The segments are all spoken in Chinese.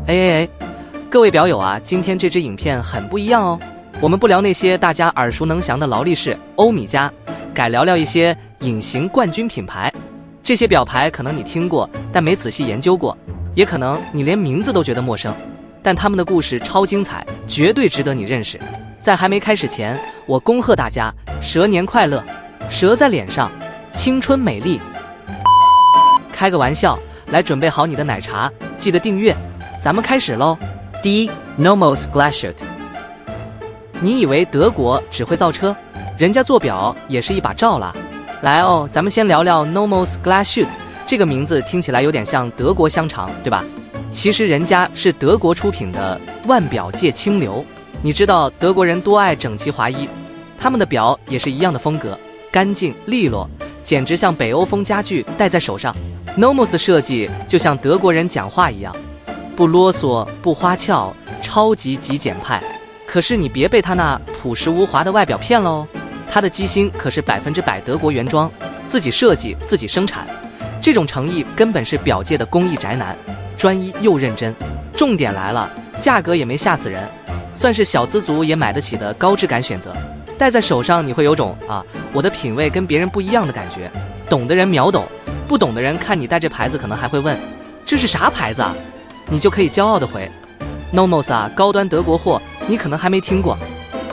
哎，各位表友啊，今天这支影片很不一样哦。我们不聊那些大家耳熟能详的劳力士、欧米茄，改聊聊一些隐形冠军品牌。这些表牌可能你听过，但没仔细研究过，也可能你连名字都觉得陌生。但他们的故事超精彩，绝对值得你认识。在还没开始前，我恭贺大家蛇年快乐，蛇在脸上，青春美丽。开个玩笑，来准备好你的奶茶，记得订阅。咱们开始喽。第一 ，Nomos Glashütte。你以为德国只会造车？人家做表也是一把罩啦。来哦，咱们先聊聊 Nomos Glashütte。这个名字听起来有点像德国香肠，对吧？其实人家是德国出品的腕表界清流。你知道德国人多爱整齐划一，他们的表也是一样的风格，干净利落，简直像北欧风家具，戴在手上。Nomos 设计就像德国人讲话一样，不啰嗦，不花俏，超级极简派。可是你别被他那朴实无华的外表骗了哦，他的机芯可是100%德国原装，自己设计自己生产，这种诚意根本是表界的工艺宅男，专一又认真。重点来了，价格也没吓死人，算是小资族也买得起的高质感选择。戴在手上你会有种我的品味跟别人不一样的感觉。懂的人秒懂，不懂的人看你戴这牌子可能还会问这是啥牌子啊，你就可以骄傲地回 Nomos 啊，高端德国货，你可能还没听过。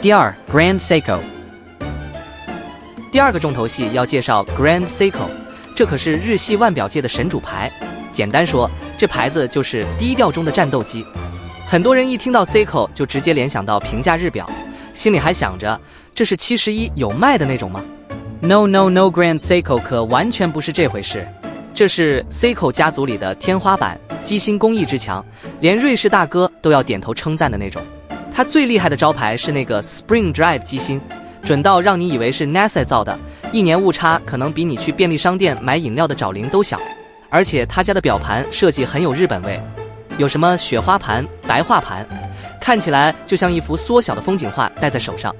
第二 Grand Seiko。 第二个重头戏要介绍 Grand Seiko， 这可是日系腕表界的神主牌。简单说，这牌子就是低调中的战斗机。很多人一听到 Seiko 就直接联想到平价日表，心里还想着这是71有卖的那种吗？ No Grand Seiko 可完全不是这回事。这是 Seiko 家族里的天花板，机芯工艺之强，连瑞士大哥都要点头称赞的那种。它最厉害的招牌是那个 Spring Drive 机芯，准到让你以为是 NASA 造的，一年误差可能比你去便利商店买饮料的找零都小。而且他家的表盘设计很有日本味，有什么雪花盘、白画盘，看起来就像一幅缩小的风景画戴在手上，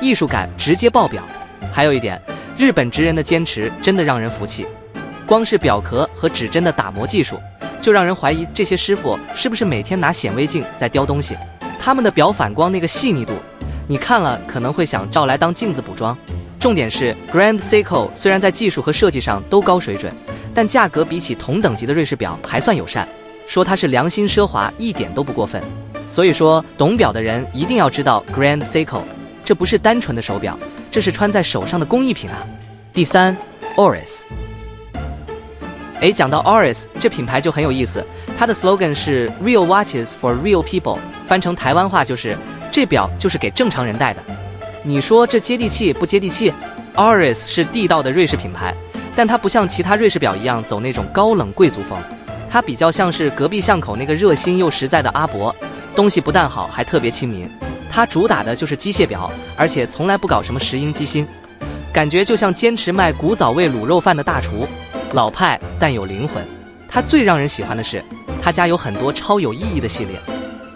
艺术感直接爆表。还有一点，日本职人的坚持真的让人服气，光是表壳和指针的打磨技术，就让人怀疑这些师傅是不是每天拿显微镜在雕东西。他们的表反光那个细腻度，你看了可能会想照来当镜子补妆。重点是 Grand Seiko 虽然在技术和设计上都高水准，但价格比起同等级的瑞士表还算友善，说它是良心奢华一点都不过分。所以说懂表的人一定要知道 Grand Seiko， 这不是单纯的手表，这是穿在手上的工艺品啊。第三 Oris。 讲到 Oris 这品牌就很有意思，它的 slogan 是 Real Watches for Real People， 翻成台湾话就是这表就是给正常人戴的。你说这接地气不接地气？ Oris 是地道的瑞士品牌，但它不像其他瑞士表一样走那种高冷贵族风，它比较像是隔壁巷口那个热心又实在的阿伯，东西不但好还特别亲民。它主打的就是机械表，而且从来不搞什么石英机芯，感觉就像坚持卖古早味卤肉饭的大厨，老派但有灵魂。它最让人喜欢的是他家有很多超有意义的系列，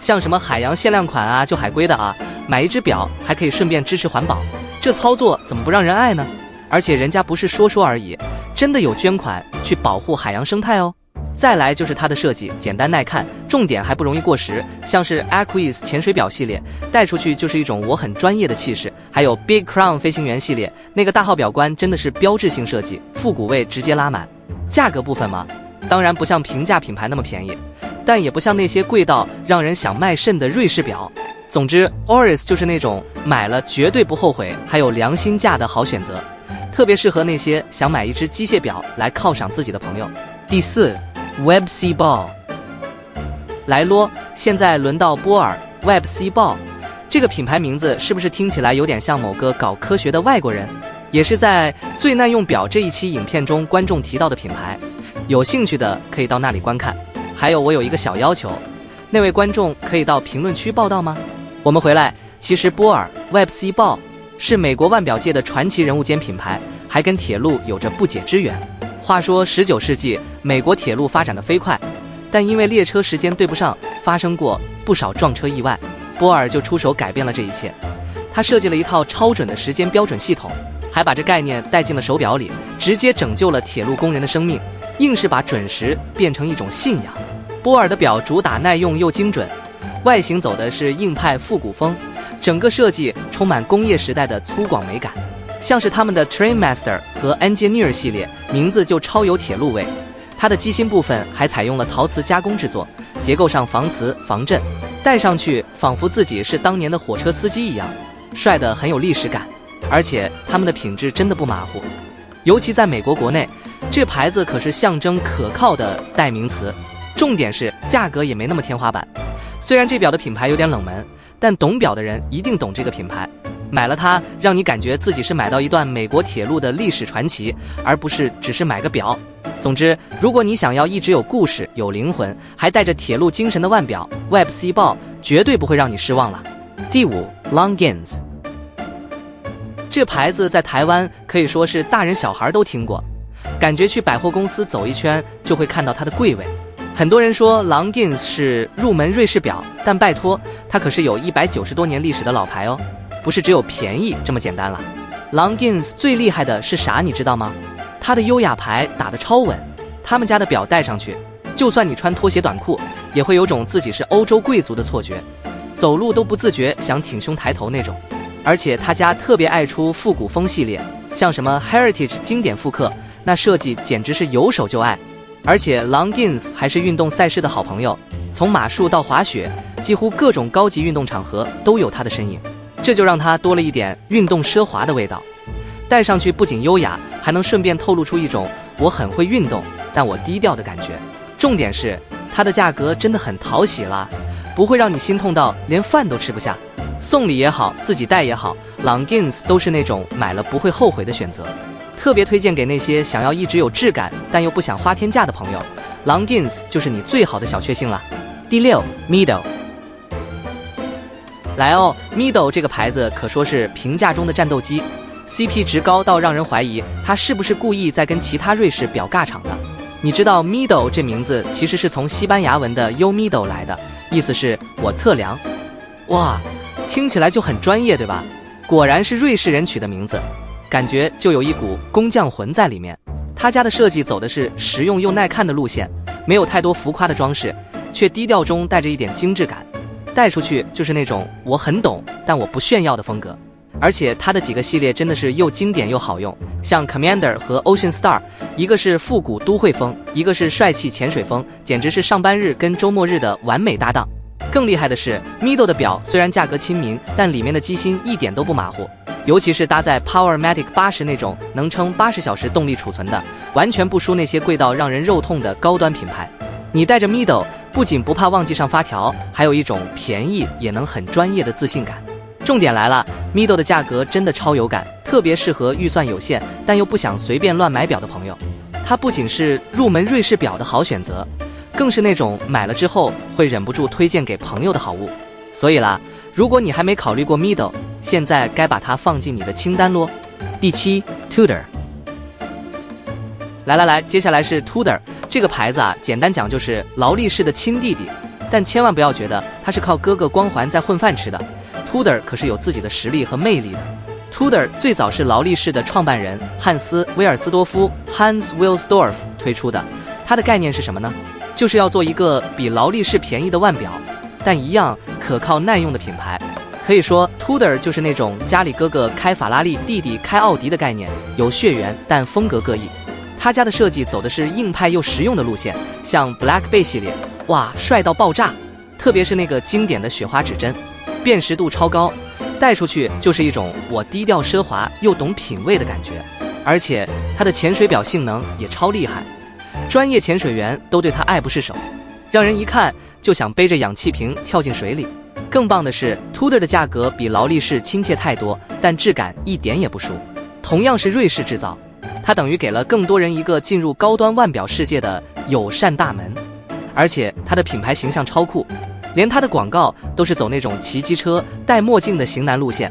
像什么海洋限量款啊，就海龟的啊，买一只表还可以顺便支持环保，这操作怎么不让人爱呢？而且人家不是说说而已，真的有捐款去保护海洋生态哦。再来就是它的设计简单耐看，重点还不容易过时，像是 Aquis 潜水表系列，戴出去就是一种我很专业的气势。还有 Big Crown 飞行员系列，那个大号表冠真的是标志性设计，复古味直接拉满。价格部分嘛，当然不像平价品牌那么便宜，但也不像那些贵到让人想卖肾的瑞士表。总之 Oris 就是那种买了绝对不后悔还有良心价的好选择，特别适合那些想买一只机械表来犒赏自己的朋友。第四 Web C Ball。 来咯，现在轮到波尔 Web C Ball。 这个品牌名字是不是听起来有点像某个搞科学的外国人？也是在最耐用表这一期影片中观众提到的品牌，有兴趣的可以到那里观看。还有我有一个小要求，那位观众可以到评论区报道吗？我们回来，其实波尔 Web C Ball 是美国腕表界的传奇人物兼品牌，还跟铁路有着不解之缘。话说19世纪美国铁路发展的飞快，但因为列车时间对不上，发生过不少撞车意外，波尔就出手改变了这一切。他设计了一套超准的时间标准系统，还把这概念带进了手表里，直接拯救了铁路工人的生命，硬是把准时变成一种信仰。波尔的表主打耐用又精准，外形走的是硬派复古风，整个设计充满工业时代的粗犷美感，像是他们的 Trainmaster 和 Engineer 系列，名字就超有铁路味。它的机芯部分还采用了陶瓷加工制作，结构上防磁防震，戴上去仿佛自己是当年的火车司机一样，帅得很有历史感。而且他们的品质真的不马虎，尤其在美国国内，这牌子可是象征可靠的代名词。重点是价格也没那么天花板。虽然这表的品牌有点冷门，但懂表的人一定懂这个品牌，买了它让你感觉自己是买到一段美国铁路的历史传奇，而不是只是买个表。总之，如果你想要一直有故事有灵魂还带着铁路精神的腕表， Web C 报绝对不会让你失望了。第5 Longines， 这牌子在台湾可以说是大人小孩都听过，感觉去百货公司走一圈就会看到它的柜位。很多人说 Longines 是入门瑞士表，但拜托，它可是有190多年历史的老牌哦，不是只有便宜这么简单了。Longines 最厉害的是啥你知道吗？它的优雅牌打得超稳，他们家的表戴上去，就算你穿拖鞋短裤，也会有种自己是欧洲贵族的错觉，走路都不自觉想挺胸抬头那种。而且他家特别爱出复古风系列，像什么 Heritage 经典复刻，那设计简直是有手就爱。而且 Longines 还是运动赛事的好朋友，从马术到滑雪，几乎各种高级运动场合都有它的身影，这就让它多了一点运动奢华的味道。戴上去不仅优雅，还能顺便透露出一种我很会运动但我低调的感觉。重点是它的价格真的很讨喜啦，不会让你心痛到连饭都吃不下。送礼也好，自己戴也好， Longines 都是那种买了不会后悔的选择。特别推荐给那些想要一直有质感但又不想花天价的朋友， Longines 就是你最好的小确幸了。第6 Mido， 来哦， Mido 这个牌子可说是平价中的战斗机， CP 值高到让人怀疑它是不是故意在跟其他瑞士表尬场的。你知道 Mido 这名字其实是从西班牙文的 Yo Mido 来的，意思是我测量。哇，听起来就很专业对吧？果然是瑞士人取的名字，感觉就有一股工匠魂在里面。他家的设计走的是实用又耐看的路线，没有太多浮夸的装饰，却低调中带着一点精致感，带出去就是那种我很懂但我不炫耀的风格。而且它的几个系列真的是又经典又好用，像 Commander 和 Ocean Star， 一个是复古都会风，一个是帅气潜水风，简直是上班日跟周末日的完美搭档。更厉害的是 Mido 的表虽然价格亲民，但里面的机芯一点都不马虎，尤其是搭载 Powermatic 80那种能撑80小时动力储存的，完全不输那些贵到让人肉痛的高端品牌。你带着 Mido 不仅不怕忘记上发条，还有一种便宜也能很专业的自信感。重点来了， Mido 的价格真的超有感，特别适合预算有限但又不想随便乱买表的朋友。它不仅是入门瑞士表的好选择，更是那种买了之后会忍不住推荐给朋友的好物。所以啦，如果你还没考虑过 Mido， 现在该把它放进你的清单咯。第7 Tudor， 来，接下来是 Tudor 这个牌子啊，简单讲就是劳力士的亲弟弟，但千万不要觉得它是靠哥哥光环在混饭吃的。Tudor 可是有自己的实力和魅力的。Tudor 最早是劳力士的创办人汉斯·威尔斯多夫 Hans Wilsdorf 推出的，它的概念是什么呢？就是要做一个比劳力士便宜的腕表，但一样可靠耐用的品牌。可以说 Tudor 就是那种家里哥哥开法拉利，弟弟开奥迪的概念，有血缘但风格各异。他家的设计走的是硬派又实用的路线，像 Black Bay 系列，哇，帅到爆炸！特别是那个经典的雪花指针，辨识度超高，带出去就是一种我低调奢华又懂品味的感觉。而且它的潜水表性能也超厉害，专业潜水员都对它爱不释手，让人一看就想背着氧气瓶跳进水里。更棒的是 Tudor 的价格比劳力士亲切太多，但质感一点也不输。同样是瑞士制造，它等于给了更多人一个进入高端腕表世界的友善大门。而且它的品牌形象超酷，连它的广告都是走那种骑机车戴墨镜的型男路线，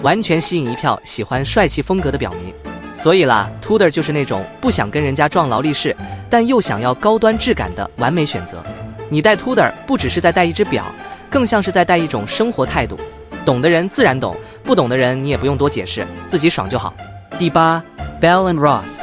完全吸引一票喜欢帅气风格的表迷。所以啦， Tudor 就是那种不想跟人家撞劳力士但又想要高端质感的完美选择。你戴 Tudor 不只是在戴一只表，更像是在戴一种生活态度，懂的人自然懂，不懂的人你也不用多解释，自己爽就好。第8 Bell & Ross，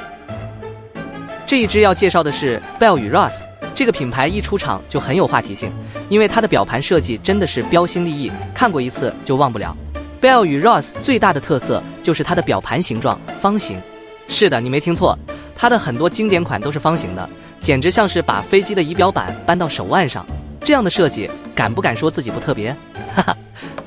这一支要介绍的是 Bell 与 Ross，这个品牌一出场就很有话题性，因为它的表盘设计真的是标新立异，看过一次就忘不了。Bell 与 Ross 最大的特色就是它的表盘形状方形。是的，你没听错，它的很多经典款都是方形的，简直像是把飞机的仪表板搬到手腕上。这样的设计，敢不敢说自己不特别？哈哈，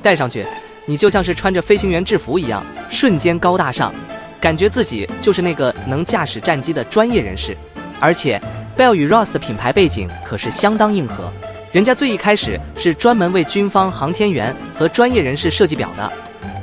戴上去，你就像是穿着飞行员制服一样，瞬间高大上，感觉自己就是那个能驾驶战机的专业人士。而且 Bell 与 Ross 的品牌背景可是相当硬核，人家最一开始是专门为军方、航天员和专业人士设计表的，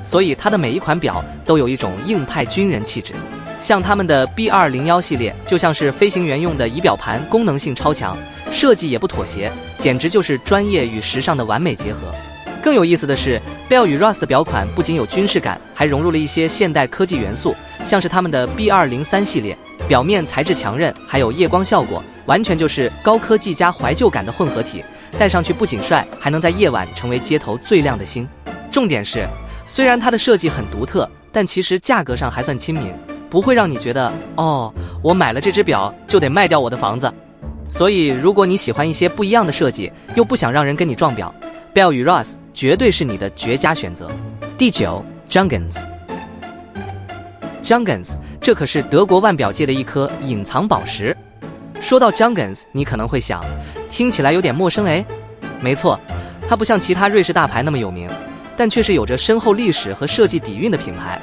所以它的每一款表都有一种硬派军人气质。像他们的 B201 系列就像是飞行员用的仪表盘，功能性超强，设计也不妥协，简直就是专业与时尚的完美结合。更有意思的是 Bell 与 Ross 的表款不仅有军事感，还融入了一些现代科技元素，像是他们的 B203 系列，表面材质强韧，还有夜光效果，完全就是高科技加怀旧感的混合体，戴上去不仅帅，还能在夜晚成为街头最亮的星。重点是，虽然它的设计很独特，但其实价格上还算亲民，不会让你觉得哦，我买了这只表就得卖掉我的房子。所以如果你喜欢一些不一样的设计，又不想让人跟你撞表， Bell 与 Ross 绝对是你的绝佳选择。第9 Jungens， 这可是德国腕表界的一颗隐藏宝石。说到 Jungens， 你可能会想，听起来有点陌生诶。没错，它不像其他瑞士大牌那么有名，但却是有着深厚历史和设计底蕴的品牌。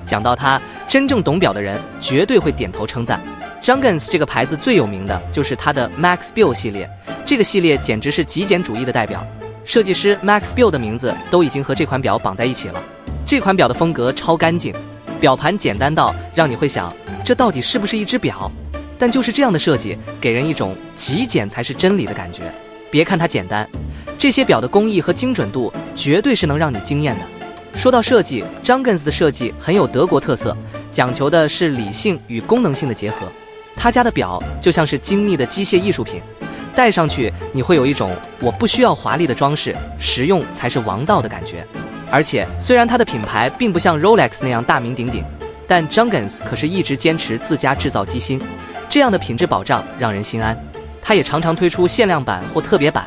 讲到它，真正懂表的人绝对会点头称赞。Jungens 这个牌子最有名的就是它的 Max Bill 系列，这个系列简直是极简主义的代表，设计师 Max Bill 的名字都已经和这款表绑在一起了。这款表的风格超干净，表盘简单到让你会想，这到底是不是一只表？但就是这样的设计，给人一种极简才是真理的感觉。别看它简单，这些表的工艺和精准度绝对是能让你惊艳的。说到设计， Jungens 的设计很有德国特色，讲求的是理性与功能性的结合。他家的表就像是精密的机械艺术品，戴上去你会有一种我不需要华丽的装饰，实用才是王道的感觉。而且虽然它的品牌并不像 Rolex 那样大名鼎鼎，但 Jungens 可是一直坚持自家制造机芯，这样的品质保障让人心安。它也常常推出限量版或特别版，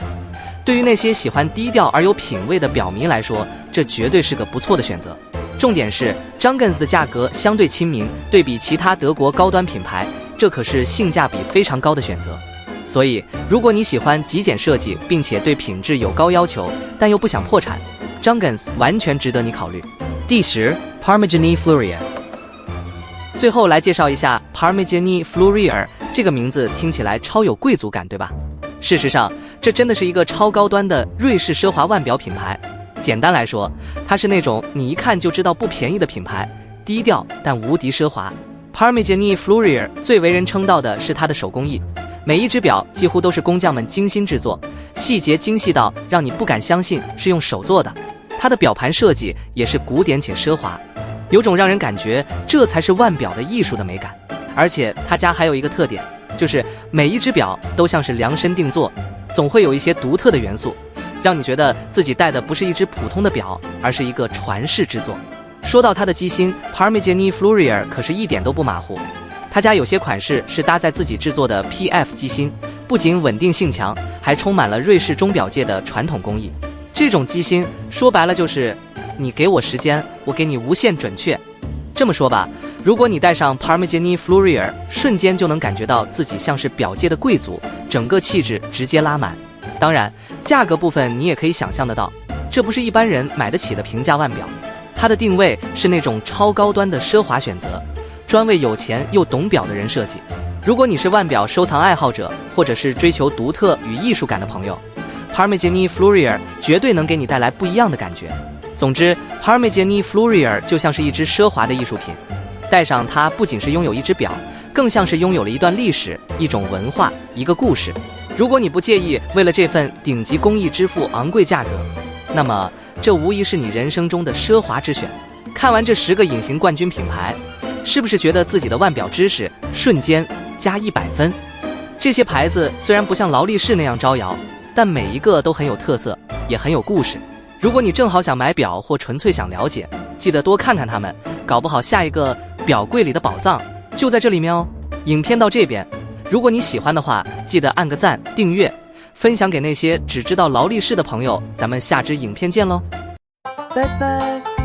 对于那些喜欢低调而有品味的表迷来说，这绝对是个不错的选择。重点是 Jungens 的价格相对亲民，对比其他德国高端品牌，这可是性价比非常高的选择。所以如果你喜欢极简设计，并且对品质有高要求，但又不想破产， Jungens 完全值得你考虑。第10 Parmigiani Fleurier。 最后来介绍一下 Parmigiani Fleurier， 这个名字听起来超有贵族感，对吧？事实上，这真的是一个超高端的瑞士奢华腕表品牌。简单来说，它是那种你一看就知道不便宜的品牌，低调但无敌奢华。Parmigiani Fleurier 最为人称道的是它的手工艺，每一只表几乎都是工匠们精心制作，细节精细到让你不敢相信是用手做的。它的表盘设计也是古典且奢华，有种让人感觉这才是腕表的艺术的美感。而且他家还有一个特点，就是每一只表都像是量身定做，总会有一些独特的元素，让你觉得自己戴的不是一只普通的表，而是一个传世之作。说到它的机芯， Parmigiani Fleurier 可是一点都不马虎，他家有些款式是搭载自己制作的 PF 机芯，不仅稳定性强，还充满了瑞士钟表界的传统工艺。这种机芯说白了就是你给我时间，我给你无限准确。这么说吧，如果你戴上 Parmigiani Fleurier， 瞬间就能感觉到自己像是表界的贵族，整个气质直接拉满。当然价格部分你也可以想象得到，这不是一般人买得起的平价腕表，它的定位是那种超高端的奢华选择，专为有钱又懂表的人设计。如果你是腕表收藏爱好者，或者是追求独特与艺术感的朋友， Parmigiani Fleurier 绝对能给你带来不一样的感觉。总之 Parmigiani Fleurier 就像是一只奢华的艺术品，戴上它不仅是拥有一只表，更像是拥有了一段历史，一种文化，一个故事。如果你不介意为了这份顶级工艺支付昂贵价格，那么这无疑是你人生中的奢华之选。看完这10个隐形冠军品牌，是不是觉得自己的腕表知识瞬间加100分？这些牌子虽然不像劳力士那样招摇，但每一个都很有特色，也很有故事。如果你正好想买表或纯粹想了解，记得多看看它们，搞不好下一个表柜里的宝藏就在这里面哦。影片到这边，如果你喜欢的话，记得按个赞、订阅，分享给那些只知道劳力士的朋友。咱们下支影片见喽，拜拜。